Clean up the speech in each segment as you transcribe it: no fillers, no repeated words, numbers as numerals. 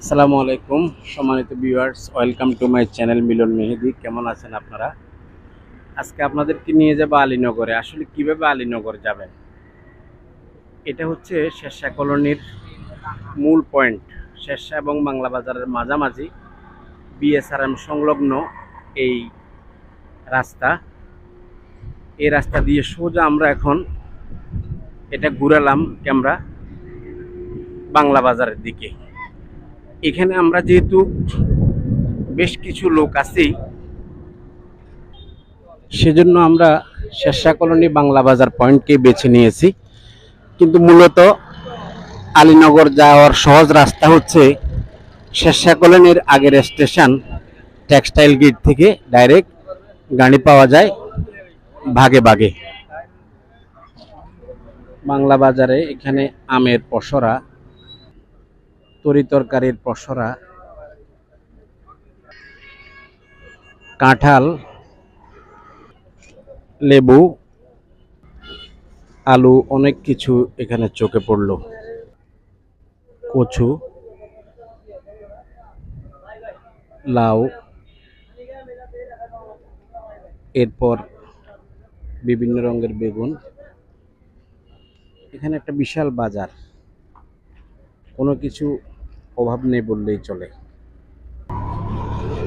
আসসালামু আলাইকুম সম্মানিত viewers, welcome to my channel Milon Mehedi. কেমন আছেন আপনারা? আজকে আপনাদেরকে নিয়ে যাব আলীনগরে। আসলে কিভাবে আলীনগর যাবেন, এটা হচ্ছে শেরশাহ কলোনির মূল পয়েন্ট। শেরশাহ এবং বাংলা বাজারের মাঝামাঝি বিএসআরএম সংলগ্ন এই রাস্তা। এই রাস্তা দিয়ে সোজা আমরা এখন এটা ঘুরালাম ক্যামেরা বাংলা বাজারের দিকে। এখানে আমরা যেহেতু বেশ কিছু লোক আছি, সেজন্য আমরা শেরশাহ কলোনি বাংলা বাজার পয়েন্টকে বেছে নিয়েছি। কিন্তু মূলত আলীনগর যাওয়ার সহজ রাস্তা হচ্ছে শেরশাহ কলোনির আগের স্টেশন টেক্সটাইল গেট থেকে ডাইরেক্ট গাড়ি পাওয়া যায় ভাগে ভাগে। বাংলা বাজারে এখানে আমের পসরা, তরিতরকারির পসরা, কাঁঠাল, লেবু, আলু, অনেক কিছু এখানে চোখে পড়লো। কচু, লাউ, এরপর বিভিন্ন রঙের বেগুন। এখানে একটা বিশাল বাজার, কোনো কিছু অভাব নেই বললেই চলে।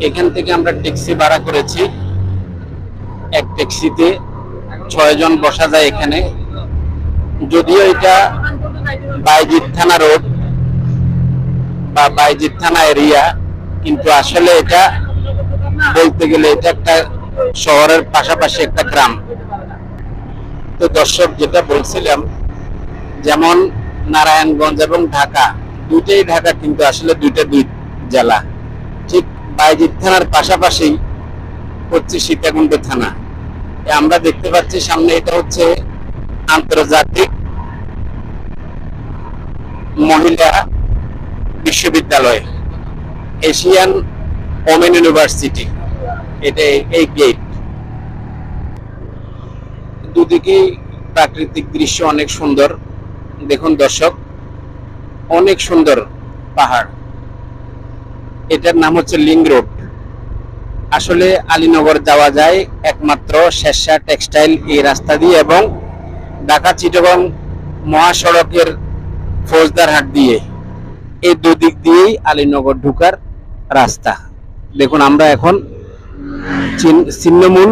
এখান থেকে আমরা ট্যাক্সি ভাড়া করেছি। এক ট্যাক্সিতে 6 জন বসা যায় এখানে। যদিও এটা বাইজিৎ থানা রোড বা বাইজিৎ থানা এরিয়া, কিন্তু আসলে এটা বলতে গেলে এটা একটা শহরের পাশাপাশি একটা গ্রাম। তো দর্শক, যেটা বলছিলাম, যেমন নারায়ণগঞ্জ এবং ঢাকা, দুইটাই ঢাকা, কিন্তু আসলে দুই জেলা। ঠিক বাইজিৎ থানার পাশাপাশি হচ্ছে সীতাকুণ্ড থানা। আমরা দেখতে পাচ্ছি সামনে, এটা হচ্ছে আন্তর্জাতিক মহিলা বিশ্ববিদ্যালয়, এশিয়ান ওমেন ইউনিভার্সিটি। এটা এই গেট। দুদিকেই প্রাকৃতিক দৃশ্য অনেক সুন্দর। দেখুন দর্শক, অনেক সুন্দর পাহাড়। এটার নাম হচ্ছে লিং রোড। আসলে আলীনগর যাওয়া যায় একমাত্র শেরশাহ টেক্সটাইল এই রাস্তা দিয়ে এবং ঢাকা চিটাগং মহাসড়কের ফৌজদারহাট দিয়ে। এই দুদিক দিয়েই আলীনগর ঢুকার রাস্তা। দেখুন, আমরা এখন ছিন্নমূল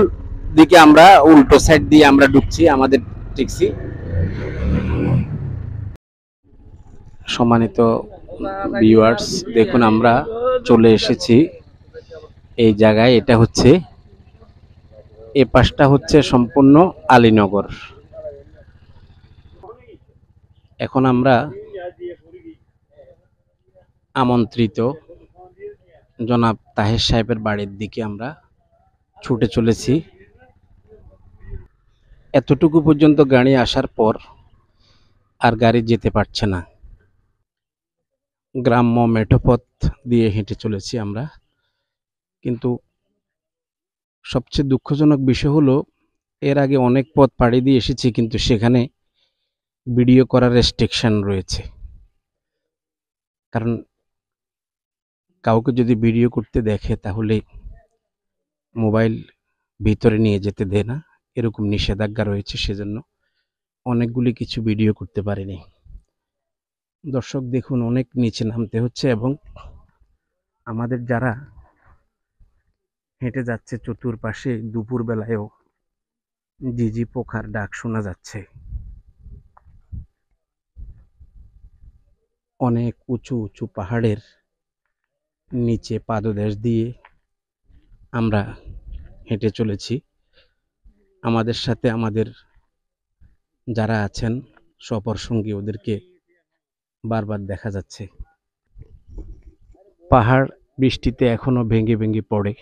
দিকে, আমরা উল্টো সাইড দিয়ে আমরা ঢুকছি আমাদের ট্যাক্সি। সম্মানিত ভিউয়ার্স, দেখুন আমরা চলে এসেছি এই জায়গায়। এটা হচ্ছে, এ পাশটা হচ্ছে সম্পূর্ণ আলীনগর। এখন আমরা আমন্ত্রিত জনাব তাহের সাহেবের বাড়ির দিকে আমরা ছুটে চলেছি। এতটুকু পর্যন্ত গাড়ি আসার পর আর গাড়ি যেতে পারছে না। গ্রাম্য মেঠোপথ দিয়ে হেঁটে চলেছি আমরা। কিন্তু সবচেয়ে দুঃখজনক বিষয় হলো, এর আগে অনেক পথ পাড়ি দিয়ে এসেছি, কিন্তু সেখানে ভিডিও করার রেস্ট্রিকশন রয়েছে। কারণ কাউকে যদি ভিডিও করতে দেখে তাহলে মোবাইল ভিতরে নিয়ে যেতে দেয় না, এরকম নিষেধাজ্ঞা রয়েছে। সেজন্য অনেকগুলি কিছু ভিডিও করতে পারিনি। দর্শক দেখুন, অনেক নিচে নামতে হচ্ছে এবং আমাদের যারা হেঁটে যাচ্ছে চতুর্পাশে দুপুর বেলায়ও ঝিঝি পোকার ডাক শোনা যাচ্ছে। অনেক উঁচু উঁচু পাহাড়ের নিচে পাদদেশ দিয়ে আমরা হেঁটে চলেছি। আমাদের সাথে আমাদের যারা আছেন সফর সঙ্গী, ওদেরকে বারবার দেখা যাচ্ছে। পাহাড় বৃষ্টিতে এখনো ভেঙে ভেঙে পড়ে।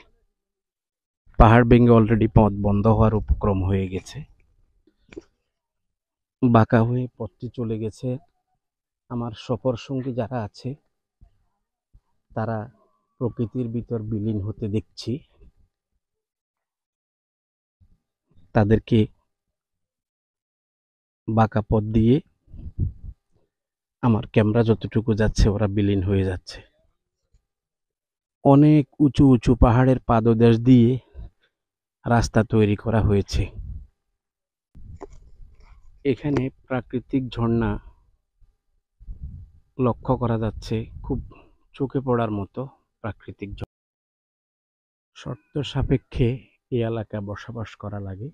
পাহাড় ভেঙে অলরেডি পথ বন্ধ হওয়ার উপক্রম হয়ে গেছে। বাঁকা হয়ে পথটি চলে গেছে। আমার সফর সঙ্গী যারা আছে তারা প্রকৃতির ভিতর বিলীন হতে দেখছি। তাদেরকে বাঁকা পথ দিয়ে আমার ক্যামেরা যতটুকু যাচ্ছে ওরা বিলীন হয়ে যাচ্ছে। অনেক উঁচু উঁচু পাহাড়ের পাদদেশ দিয়ে রাস্তা তৈরি করা হয়েছে। এখানে প্রাকৃতিক ঝর্ণা লক্ষ্য করা যাচ্ছে, খুব চোখে পড়ার মতো প্রাকৃতিক ঝর্ণা। শর্ত সাপেক্ষে এই এলাকায় বসবাস করা লাগে।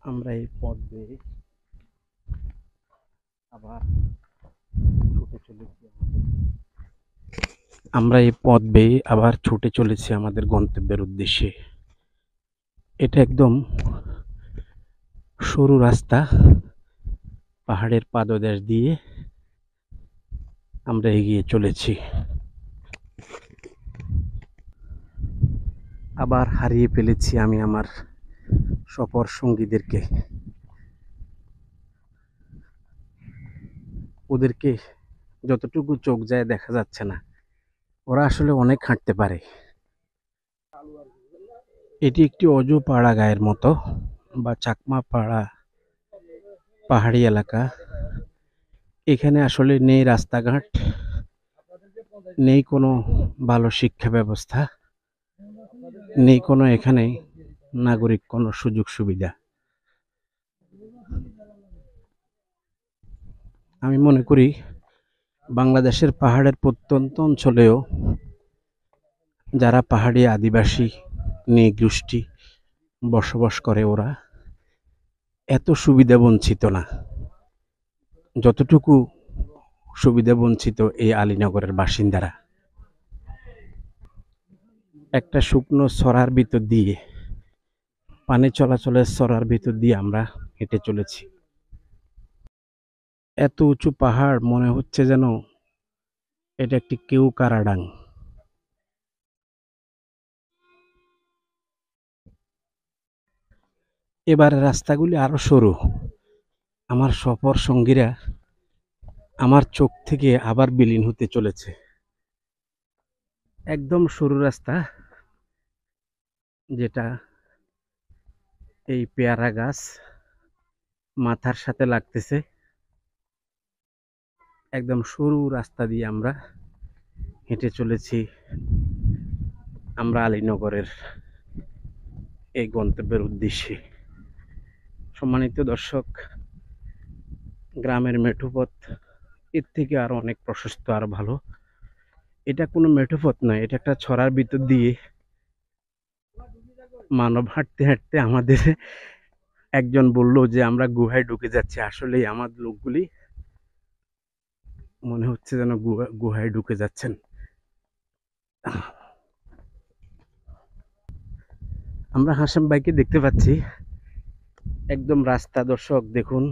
আমরা এই পথ বেয়ে আবার ছুটে চলেছি আমাদের গন্তব্যের উদ্দেশ্যে। এটা একদম সরু রাস্তা, পাহাড়ের পাদদেশ দিয়ে আমরা এগিয়ে চলেছি। আবার হারিয়ে ফেলেছি আমি আমার সফর সঙ্গীদেরকে। ওদেরকে যতটুকু চোখ যায় দেখা যাচ্ছে না। ওরা আসলে অনেক হাঁটতে পারে। এটি একটি অজু পাড়া গায়ের মতো বা চাকমা পাড়া পাহাড়ি এলাকা। এখানে আসলে নেই রাস্তাঘাট, নেই কোনো ভালো শিক্ষা ব্যবস্থা, নেই কোনো এখানে নাগরিক কোনো সুযোগ সুবিধা। আমি মনে করি বাংলাদেশের পাহাড়ের প্রত্যন্ত অঞ্চলেও যারা পাহাড়ি আদিবাসী নৃগোষ্ঠী বসবাস করে, ওরা এত সুবিধা বঞ্চিত না যতটুকু সুবিধা বঞ্চিত এই আলীনগরের বাসিন্দারা। একটা শুকনো সরার ভিতর দিয়ে, পানি চলাচলের সরার ভিতর দিয়ে আমরা হেঁটে চলেছি। এত উঁচু পাহাড়, মনে হচ্ছে যেন এটা একটি কেওক্রাডাং। এবার রাস্তাগুলি আরো সরু। আমার সফর সঙ্গীরা আমার চোখ থেকে আবার বিলীন হতে চলেছে। একদম সরু রাস্তা, যেটা এই পেয়ারা গাছ মাথার সাথে লাগতেছে। একদম সরু রাস্তা দিয়ে আমরা হেঁটে চলেছি আমরা আলীনগরের এই গন্তব্যের উদ্দেশ্যে। সম্মানিত দর্শক, গ্রামের মেঠোপথ এর থেকে আরো অনেক প্রশস্ত আর ভালো। এটা কোনো মেঠোপথ নয়, এটা একটা ছড়ার ভিতর দিয়ে মানব হাঁটতে হাঁটতে আমাদের একজন বলল যে আমরা গুহায় ঢুকে যাচ্ছি। আসলেই আমার লোকগুলি মনে হচ্ছে যেন গুহায় ঢুকে যাচ্ছেন। আমরা হাশেম ভাইকে দেখতে পাচ্ছি একদম রাস্তা। দর্শক দেখুন,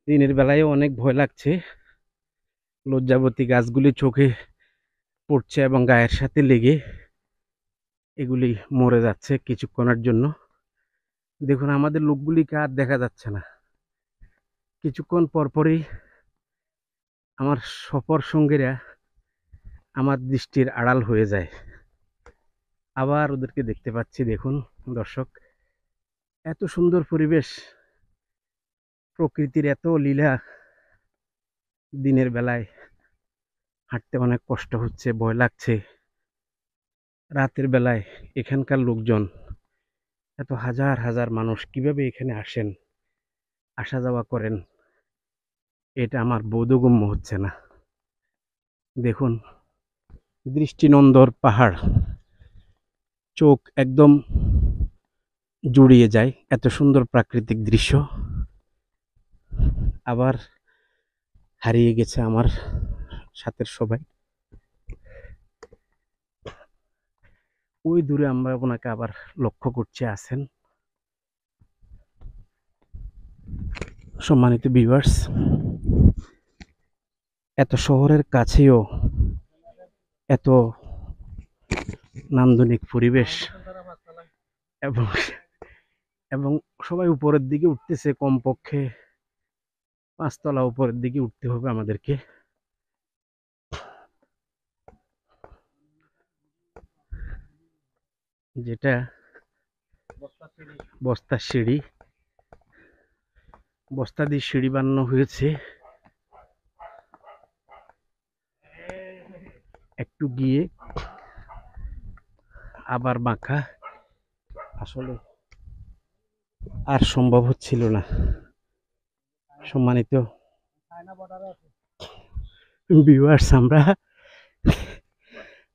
দিনের বেলায় অনেক ভয় লাগছে। লজ্জাবতী গাছগুলি চোখে পড়ছে এবং গায়ের সাথে লেগে এগুলি মরে যাচ্ছে কিছুক্ষণের জন্য। দেখুন, আমাদের লোকগুলিকে আর দেখা যাচ্ছে না। কিছুক্ষণ পরপরই আমার সফর সঙ্গীরা আমার দৃষ্টির আড়াল হয়ে যায়। আবার ওদেরকে দেখতে পাচ্ছি। দেখুন দর্শক, এত সুন্দর পরিবেশ, প্রকৃতির এত লীলা। দিনের বেলায় হাঁটতে অনেক কষ্ট হচ্ছে, ভয় লাগছে। রাতের বেলায় এখানকার লোকজন, এত হাজার হাজার মানুষ কিভাবে এখানে আসেন, আসা যাওয়া করেন, এটা আমার বোধগম্য হচ্ছে না। দেখুন, দৃষ্টিনন্দর পাহাড়, চোখ একদম জুড়িয়ে যায়। এত সুন্দর প্রাকৃতিক দৃশ্য। আবার হারিয়ে গেছে আমার সাথের সবাই। ওই দূরে আমরা ওনাকে আবার লক্ষ্য করছি আছেন। সম্মানিত ভিউয়ার্স, এত শহরের কাছেও এত নান্দনিক পরিবেশ, এবং সবাই উপরের দিকে উঠতেছে। কমপক্ষে 5 তলা উপরের দিকে উঠতে হবে আমাদেরকে। যেটা বস্তার সিঁড়ি, বস্তা দিয়ে সিঁড়ি বানানো হয়েছে। একটু গিয়ে আবার মাখা আসলে আর সম্ভব হচ্ছিল না। সম্মানিত ভিউয়ার্স, আমরা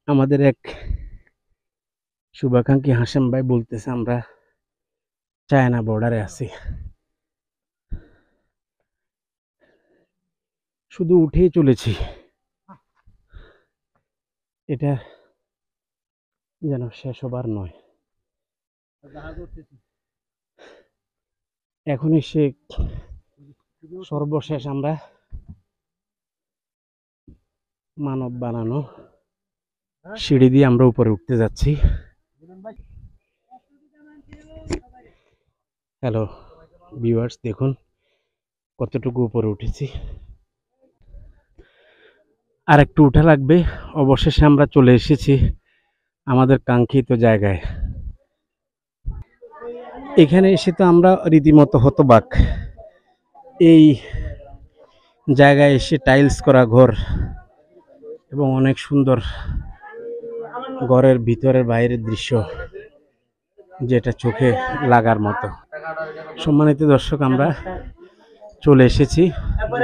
আমাদের এক শুভাকাঙ্ক্ষী হাশেম ভাই বলতেছে আমরা চায়না বর্ডারে আছি। শুধু উঠেই চলেছি, এটা যেন শেষ হবার নয়। এখন এসে সর্বশেষ আমরা মানব বানানো সিঁড়ি দিয়ে আমরা উপরে উঠতে যাচ্ছি। হ্যালো ভিউয়ার্স, দেখুন কতটুকু উপরে উঠেছি, আর একটু উঠা লাগবে। অবশেষে আমরা চলে এসেছি আমাদের কাঙ্ক্ষিত জায়গায়। এখানে এসে তো আমরা রীতিমতো হতবাক। এই জায়গায় এসে টাইলস করা ঘর এবং অনেক সুন্দর ঘরের ভিতরের বাইরের দৃশ্য, যেটা চোখে লাগার মতো। সম্মানিত দর্শক, আমরা চলে এসেছি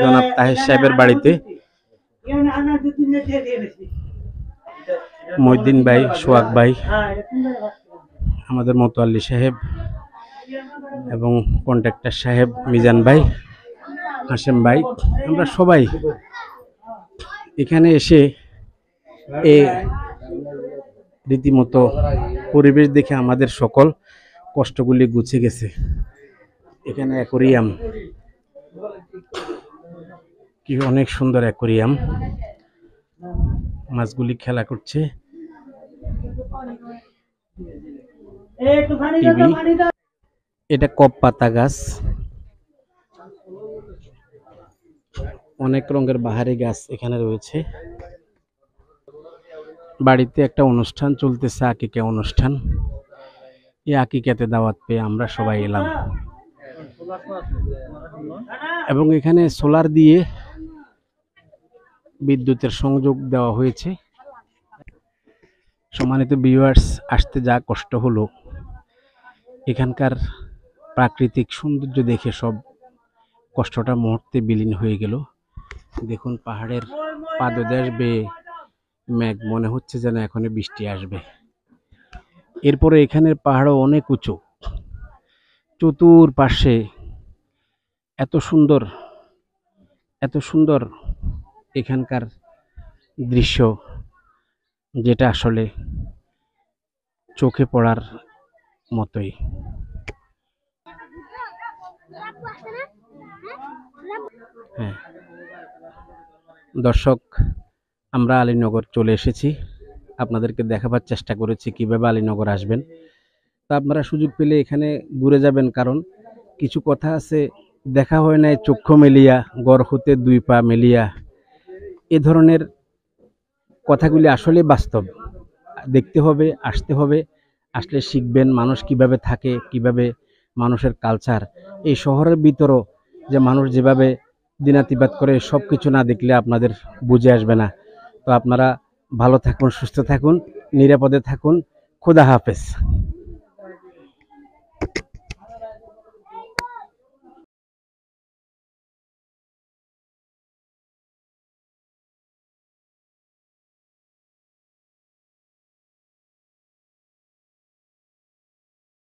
জনাব তাহের সাহেবের বাড়িতে। মহিউদ্দিন ভাই, সোহাগ ভাই, আমাদের মোতাল্লি সাহেব এবং কন্ট্রাক্টর সাহেব মিজান ভাই, হাশেম ভাই, আমরা সবাই এখানে এসে রীতিমতো পরিবেশ দেখে আমাদের সকল কষ্টগুলি গুছে গেছে। এখানে অ্যাকোরিয়াম, কি অনেক সুন্দর অ্যাকোরিয়াম, মাছগুলি খেলা করছে। এটা কপ পাতা গাছ, অনেক রঙের বাহারি গাছ এখানে রয়েছে। বাড়িতে একটা অনুষ্ঠান চলতেছে, আকিকা অনুষ্ঠান। এই আকিকাতে দাওয়াত পেয়ে আমরা সবাই এলাম এবং এখানে সোলার দিয়ে বিদ্যুতের সংযোগ দেওয়া হয়েছে। সম্মানিত ভিউয়ার্স, আসতে যা কষ্ট হলো, এখানকার প্রাকৃতিক সৌন্দর্য দেখে সব কষ্টটা মুহূর্তে বিলীন হয়ে গেল। দেখুন পাহাড়ের পাদদেশ বেয়ে মেঘ, মনে হচ্ছে যেন এখনই বৃষ্টি আসবে। এরপরে এখানের পাহাড়ও অনেক উঁচু, চতুর্পাশে এত সুন্দর এত সুন্দর এখানকার দৃশ্য, যেটা আসলে চোখে পড়ার মতোই। হ্যাঁ দর্শক, আমরা আলীনগর চলে এসেছি। আপনাদেরকে দেখাবার চেষ্টা করেছি কিভাবে আলীনগর আসবেন। তা আপনারা সুযোগ পেলে এখানে ঘুরে যাবেন, কারণ কিছু কথা আছে, দেখা হয় নাই চক্ষু মেলিয়া, গড় হতে দুই পা মেলিয়া। এ ধরনের কথাগুলি আসলে বাস্তব, দেখতে হবে, আসতে হবে। আসলে শিখবেন মানুষ কিভাবে থাকে, কিভাবে মানুষের কালচার। এই শহরের ভিতরও যে মানুষ যেভাবে দিনাতিপাত করে, সব কিছু না দেখলে আপনাদের বুঝে আসবে না। তো আপনারা ভালো থাকুন, সুস্থ থাকুন, নিরাপদে থাকুন। খোদা হাফেজ।